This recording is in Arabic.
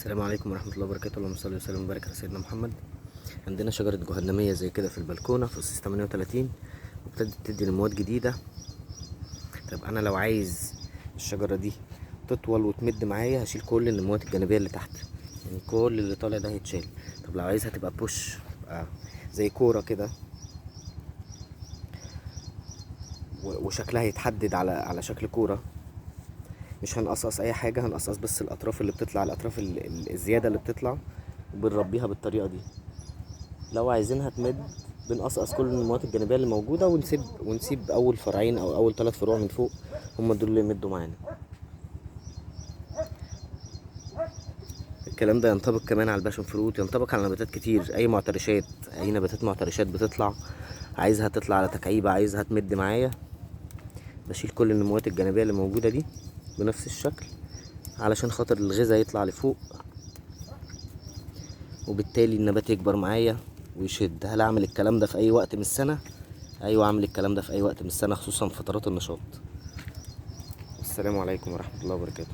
السلام عليكم ورحمة الله وبركاته. اللهم صل وسلم وبارك على سيدنا محمد. عندنا شجرة جهنمية زي كده في البلكونة في أساس 38، وابتدت تدي نموات جديدة. طب أنا لو عايز الشجرة دي تطول وتمد معايا هشيل كل النموات الجانبية اللي تحت، يعني كل اللي طالع ده هيتشال. طب لو عايزها تبقى بوش زي كورة كده وشكلها يتحدد على شكل كورة، مش هنقصقص اي حاجه، هنقصقص بس الاطراف اللي بتطلع، الاطراف الزياده اللي بتطلع، وبنربيها بالطريقه دي. لو عايزينها تمد بنقصقص كل النموات الجانبيه اللي موجوده ونسيب اول فرعين او اول 3 فروع من فوق، هم دول اللي يمدوا معانا. الكلام ده ينطبق كمان على الباشن فروت، ينطبق على نباتات كتير، اي معترشات، اي نباتات معترشات بتطلع، عايزها تطلع على تكعيبه، عايزها تمد معايا، بشيل كل النموات الجانبيه اللي موجوده دي بنفس الشكل علشان خاطر الغذاء يطلع لفوق، وبالتالي النبات يكبر معايا ويشد. هل اعمل الكلام ده في اي وقت من السنة؟ ايوه، اعمل الكلام ده في اي وقت من السنة، خصوصا فترات النشاط. السلام عليكم ورحمة الله وبركاته.